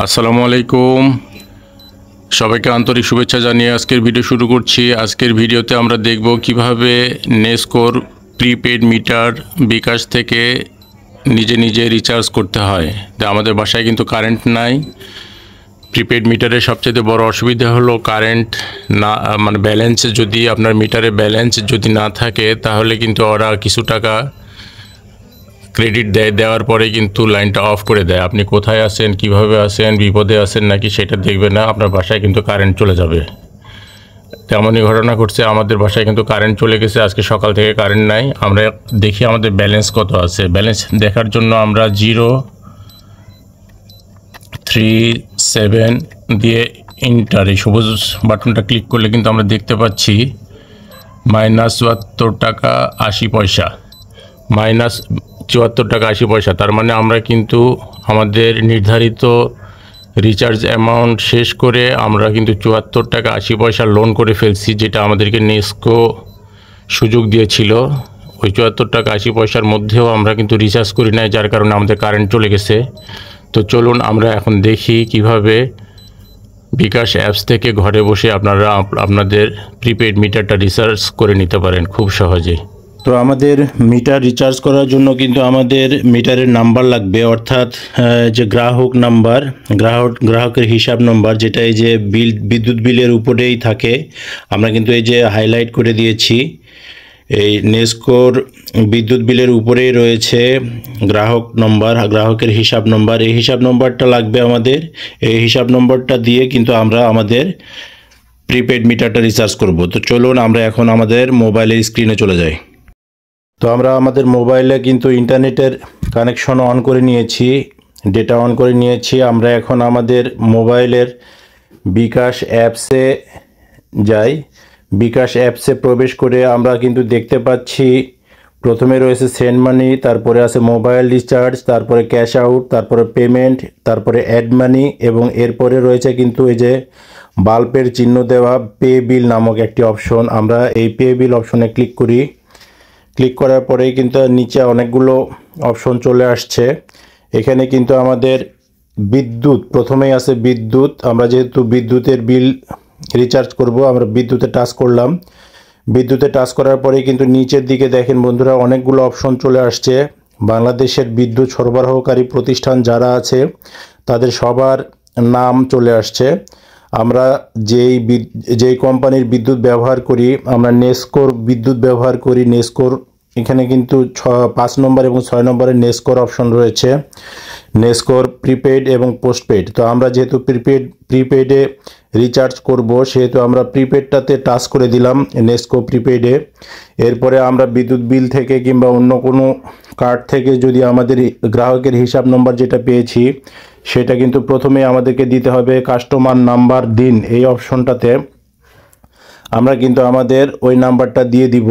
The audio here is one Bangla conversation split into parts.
আসসালামু আলাইকুম। সবাইকে আন্তরিক শুভেচ্ছা জানিয়ে আজকের ভিডিও শুরু করছি। আজকের ভিডিওতে আমরা দেখব কিভাবে নেসকোর প্রিপেড মিটার বিকাশ থেকে নিজে নিজে রিচার্জ করতে হয়। আমাদের বাসায় কিন্তু কারেন্ট নাই। প্রিপেড মিটারের সবচেয়ে বড় অসুবিধা হলো কারেন্ট না, মানে ব্যালেন্স যদি আপনার মিটারে ব্যালেন্স যদি না থাকে তাহলে কিন্তু ওরা কিছু টাকা ক্রেডিট দেওয়ার পরে কিন্তু লাইনটা অফ করে দেয়। আপনি কোথায় আছেন, কিভাবে আছেন, বিপদে আছেন নাকি সেটা দেখবে না, আপনার বাসায় কিন্তু কারেন্ট চলে যাবে। তেমনই ঘটনা ঘটছে, আমাদের বাসায় কিন্তু কারেন্ট চলে গেছে। আজকে সকাল থেকে কারেন্ট নাই। আমরা দেখি আমাদের ব্যালেন্স কত আছে। ব্যালেন্স দেখার জন্য আমরা 037 দিয়ে ইন্টার এই সবুজ বাটনটা ক্লিক করলে কিন্তু আমরা দেখতে পাচ্ছি -৭৪ টাকা ৮০ পয়সা, -৭৪ টাকা ৮০ পয়সা। তার মানে আমরা কিন্তু আমাদের নির্ধারিত রিচার্জ অ্যামাউন্ট শেষ করে আমরা কিন্তু ৭৪ টাকা ৮০ পয়সা লোন করে ফেলছি, যেটা আমাদেরকে নেসকো সুযোগ দিয়েছিল। ওই ৭৪ টাকা ৮০ পয়সার মধ্যেও আমরা কিন্তু রিচার্জ করি নাই, যার কারণে আমাদের কারেন্ট চলে গেছে। তো চলুন আমরা এখন দেখি কিভাবে বিকাশ অ্যাপস থেকে ঘরে বসে আপনারা আপনাদের প্রিপেড মিটারটা রিচার্জ করে নিতে পারেন খুব সহজেই। তো আমাদের মিটার রিচার্জ করার জন্য কিন্তু আমাদের মিটারের নাম্বার লাগবে, অর্থাৎ যে গ্রাহক নাম্বার, গ্রাহকের হিসাব নাম্বার, যেটা এই যে বিদ্যুৎ বিলের উপরেই থাকে। আমরা কিন্তু এই যে হাইলাইট করে দিয়েছি, এই নেসকোর বিদ্যুৎ বিলের উপরেই রয়েছে গ্রাহক নম্বর, গ্রাহকের হিসাব নম্বর। এই হিসাব নম্বরটা লাগবে আমাদের। এই হিসাব নম্বরটা দিয়ে কিন্তু আমরা আমাদের প্রিপেড মিটারটা রিচার্জ করব। তো চলুন আমরা এখন আমাদের মোবাইলের স্ক্রিনে চলে যাই। তো আমরা আমাদের মোবাইলে কিন্তু ইন্টারনেটের কানেকশন অন করে নিয়েছি, ডেটা অন করে নিয়েছি। আমরা এখন আমাদের মোবাইলের বিকাশ অ্যাপসে যাই। বিকাশ অ্যাপসে প্রবেশ করে আমরা কিন্তু দেখতে পাচ্ছি প্রথমে রয়েছে সেন্ড মানি, তারপরে আছে মোবাইল রিচার্জ, তারপরে ক্যাশ আউট, তারপরে পেমেন্ট, তারপরে অ্যাড মানি, এবং এরপরে রয়েছে কিন্তু এই যে বাল্বের চিহ্ন দেওয়া পে বিল নামক একটি অপশন। আমরা এই পে বিল অপশনে ক্লিক করি। ক্লিক করার পরেই কিন্তু নিচে অনেকগুলো অপশন চলে আসছে। এখানে কিন্তু আমাদের বিদ্যুৎ প্রথমেই আছে বিদ্যুৎ। আমরা যেহেতু বিদ্যুতের বিল রিচার্জ করব, আমরা বিদ্যুতে টাচ করলাম। বিদ্যুতে টাচ করার পরেই কিন্তু নিচের দিকে দেখেন বন্ধুরা অনেকগুলো অপশন চলে আসছে। বাংলাদেশের বিদ্যুৎ সরবরাহকারী প্রতিষ্ঠান যারা আছে তাদের সবার নাম চলে আসছে। আমরা যেই কোম্পানির বিদ্যুৎ ব্যবহার করি, আমরা নেসকোর বিদ্যুৎ ব্যবহার করি। নেসকোর এখানে কিন্তু 5 নম্বর এবং 6 নম্বরের নেসকোর অপশন রয়েছে, নেসকোর প্রিপেড এবং পোস্টপেড। তো আমরা যেহেতু প্রিপেডে রিচার্জ করব, সেহেতু আমরা প্রিপেডটাতে টাচ করে দিলাম, নেসকো প্রিপেডে। এরপরে আমরা বিদ্যুৎ বিল থেকে কিংবা অন্য কোনো কার্ড থেকে যদি আমাদের গ্রাহকের হিসাব নম্বর যেটা পেয়েছি সেটা কিন্তু প্রথমে আমাদেরকে দিতে হবে। কাস্টমার নাম্বার দিন, এই অপশনটাতে আমরা কিন্তু আমাদের ওই নাম্বারটা দিয়ে দিব।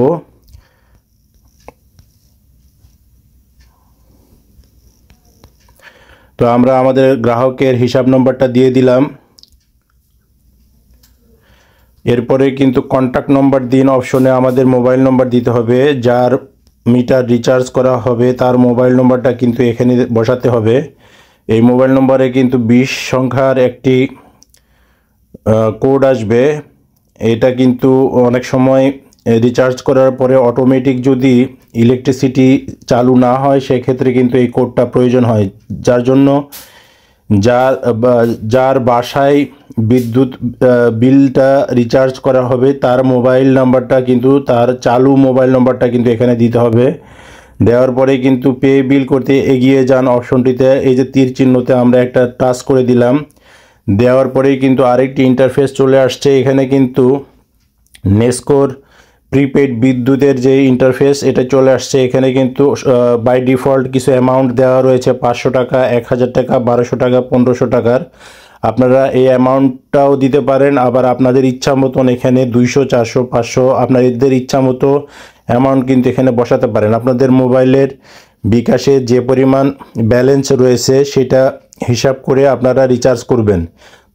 তো আমরা আমাদের গ্রাহকের হিসাব নম্বরটা দিয়ে দিলাম। এরপরে কিন্তু কন্ট্যাক্ট নম্বর দিন অপশনে আমাদের মোবাইল নম্বর দিতে হবে। যার মিটার রিচার্জ করা হবে তার মোবাইল নম্বরটা কিন্তু এখানে বসাতে হবে। এই মোবাইল নম্বরে কিন্তু 20 সংখ্যার একটি কোড আসবে। এটা কিন্তু অনেক সময় রিচার্জ করার পরে অটোমেটিক যদি ইলেকট্রিসিটি চালু না হয় সেক্ষেত্রে কিন্তু এই কোডটা প্রয়োজন হয়, যার জন্য যার বাসায় বিদ্যুৎ বিলটা রিচার্জ করা হবে তার মোবাইল নাম্বারটা কিন্তু, তার চালু মোবাইল নাম্বারটা কিন্তু এখানে দিতে হবে। দেওয়ার পরে কিন্তু পে বিল করতে এগিয়ে যান অপশনটিতে, এই যে তীর চিহ্নতে আমরা একটা টাচ করে দিলাম। দেওয়ার পরেই কিন্তু আরেকটি ইন্টারফেস চলে আসছে। এখানে কিন্তু নেসকোর প্রিপেড বিদ্যুতের যে ইন্টারফেস এটা চলে আসছে। এখানে কিন্তু বাই ডিফল্ট কিছু অ্যামাউন্ট দেওয়া রয়েছে, 500 টাকা, 1000 টাকা, 1200 টাকা, 1500 টাকার। আপনারা এই অ্যামাউন্টটাও দিতে পারেন, আবার আপনাদের ইচ্ছা মতন এখানে 200, 400, 500 আপনাদের ইচ্ছা মতো অ্যামাউন্ট কিন্তু এখানে বসাতে পারেন। আপনাদের মোবাইলের বিকাশে যে পরিমাণ ব্যালেন্স রয়েছে সেটা হিসাব করে আপনারা রিচার্জ করবেন।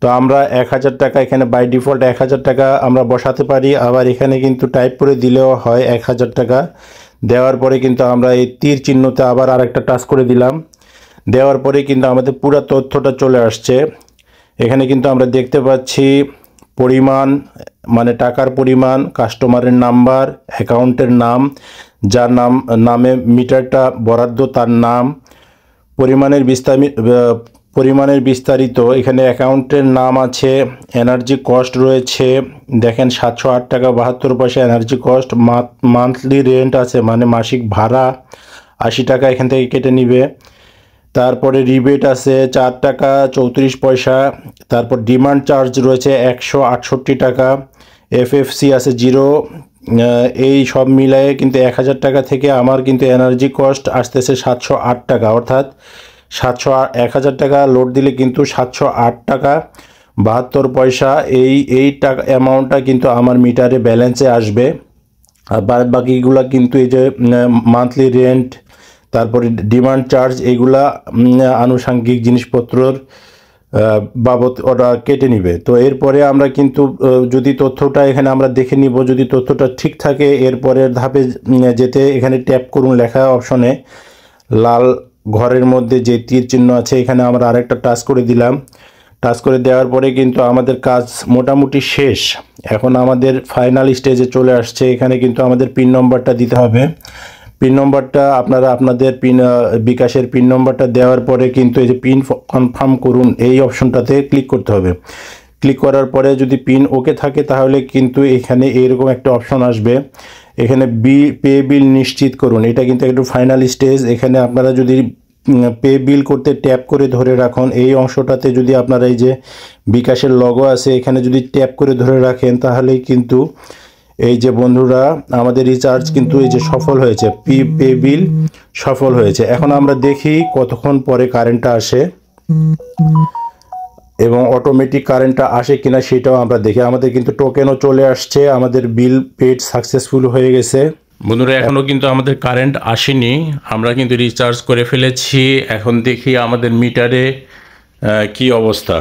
তো আমরা 1000 টাকা এখানে বাই ডিফল্ট 1000 টাকা আমরা বসাতে পারি, আবার এখানে কিন্তু টাইপ করে দিলেও হয় 1000 টাকা। দেওয়ার পরে কিন্তু আমরা এই তীর চিহ্নতে আবার আরেকটা টাচ করে দিলাম। দেওয়ার পরে কিন্তু আমাদের পুরো তথ্যটা চলে আসছে। এখানে কিন্তু আমরা দেখতে পাচ্ছি পরিমাণ, মানে টাকার পরিমাণ, কাস্টমারের নাম্বার, অ্যাকাউন্টের নাম, যার নামে মিটারটা বরাদ্দ তার নাম, পরিমাণের বিস্তারিত। এখানে অ্যাকাউন্টের নাম আছে, এনার্জি কস্ট রয়েছে, দেখেন 708 টাকা 72 পয়সা এনার্জি কস্ট। মান্থলি রেন্ট আছে, মানে মাসিক ভাড়া 80 টাকা এখান থেকে কেটে নিবে। তারপরে রিবেট আছে 4 টাকা 34 পয়সা। তারপর ডিমান্ড চার্জ রয়েছে 168 টাকা। এফএফসি আছে 0। এই সব মিলায়ে কিন্তু 1000 টাকা থেকে আমার কিন্তু এনার্জি কস্ট আসতেছে 708 টাকা, অর্থাৎ 1000 টাকা লোড দিলে কিন্তু 708 টাকা 72 পয়সা এই টাকা অ্যামাউন্টটা কিন্তু আমার মিটারে ব্যালেন্সে আসবে। আর বাকিগুলা কিন্তু এই যে মান্থলি রেন্ট, তারপরে ডিমান্ড চার্জ, এইগুলা আনুষঙ্গিক জিনিসপত্রর বাবদ ওটা কেটে নিবে। তো এরপরে আমরা কিন্তু যদি তথ্যটা এখানে আমরা দেখে নিব, যদি তথ্যটা ঠিক থাকে এরপরের ধাপে যেতে এখানে ট্যাপ করুন লেখা অপশনে, লাল ঘরের মধ্যে যে তীর চিহ্ন আছে এখানে আমরা আরেকটা টাচ করে দিলাম। টাচ করে দেওয়ার পরে কিন্তু আমাদের কাজ মোটামুটি শেষ। এখন আমাদের ফাইনাল স্টেজে চলে আসছে। এখানে কিন্তু আমাদের পিন নম্বরটা দিতে হবে। পিন নম্বরটা আপনারা আপনাদের বিকাশের পিন নম্বরটা দেওয়ার পরে কিন্তু এই যে পিন কনফার্ম করুন এই অপশনটাতে ক্লিক করতে হবে। ক্লিক করার পরে যদি পিন ওকে থাকে তাহলে কিন্তু এখানে এইরকম একটা অপশন আসবে, এখানে পে বিল নিশ্চিত করুন। এটা কিন্তু একটু ফাইনাল স্টেজ। এখানে আপনারা যদি পে বিল করতে ট্যাপ করে ধরে রাখুন, এই অংশটাতে যদি আপনারা এই যে বিকাশের লগো আছে এখানে যদি ট্যাপ করে ধরে রাখেন তাহলেই কিন্তু এই যে বন্ধুরা আমাদের রিচার্জ কিন্তু এই যে সফল হয়েছে, পে বিল সফল হয়েছে। এখন আমরা দেখি কতক্ষণ পরে কারেন্টটা আসে এবং অটোমেটিক কারেন্টটা আসে কিনা সেটাও আমরা দেখি। আমাদের কিন্তু টোকেনও চলে আসছে, আমাদের বিল পেড সাকসেসফুল হয়ে গেছে। বন্ধুরা এখনও কিন্তু আমাদের কারেন্ট আসেনি, আমরা কিন্তু রিচার্জ করে ফেলেছি। এখন দেখি আমাদের মিটারে কি অবস্থা।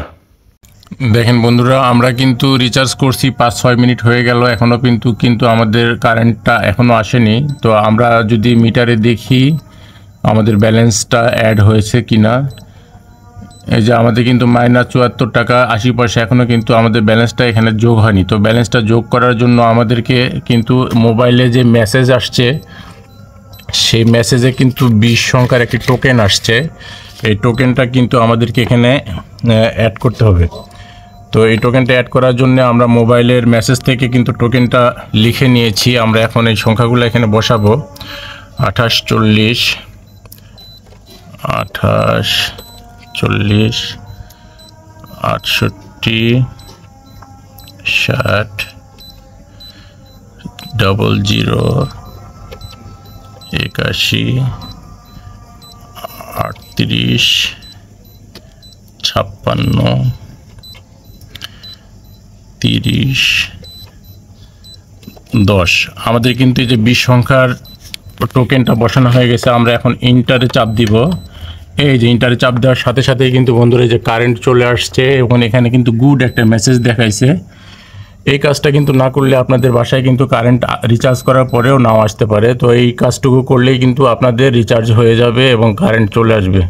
দেখেন বন্ধুরা, আমরা কিন্তু রিচার্জ করছি 5-6 মিনিট হয়ে গেল, এখনও কিন্তু আমাদের কারেন্টটা এখনও আসেনি। তো আমরা যদি মিটারে দেখি আমাদের ব্যালেন্সটা অ্যাড হয়েছে কিনা, এই যে আমাদের কিন্তু -74 টাকা 80 পয়সা এখনও কিন্তু আমাদের ব্যালেন্সটা এখানে যোগ হয়নি। তো ব্যালেন্সটা যোগ করার জন্য আমাদেরকে কিন্তু মোবাইলে যে মেসেজ আসছে সেই মেসেজে কিন্তু 20 সংখ্যার একটি টোকেন আসছে, এই টোকেনটা কিন্তু আমাদেরকে এখানে অ্যাড করতে হবে। তো এই টোকেনটা অ্যাড করার জন্য আমরা মোবাইলের মেসেজ থেকে কিন্তু টোকেনটা লিখে নিয়েছি। আমরা এখন এই সংখ্যাগুলো এখানে বসাবো, 28 40 28 40 68 60 00 81 38 56 30 10। আমাদের কিন্তু এই যে 20 সংখ্যার টোকেনটা বসানো হয়ে গেছে। আমরা এখন ইন্টারে চাপ দিব। এই যে ইন্টারে চাপ দেওয়ার সাথে সাথেই কিন্তু বন্ধুরা যে কারেন্ট চলে আসছে এবং এখানে কিন্তু গুড একটা মেসেজ দেখাইছে। এই কাজটা কিন্তু না করলে আপনাদের বাসায় কিন্তু কারেন্ট রিচার্জ করার পরেও নাও আসতে পারে। তো এই কাজটুকু করলেই কিন্তু আপনাদের রিচার্জ হয়ে যাবে এবং কারেন্ট চলে আসবে।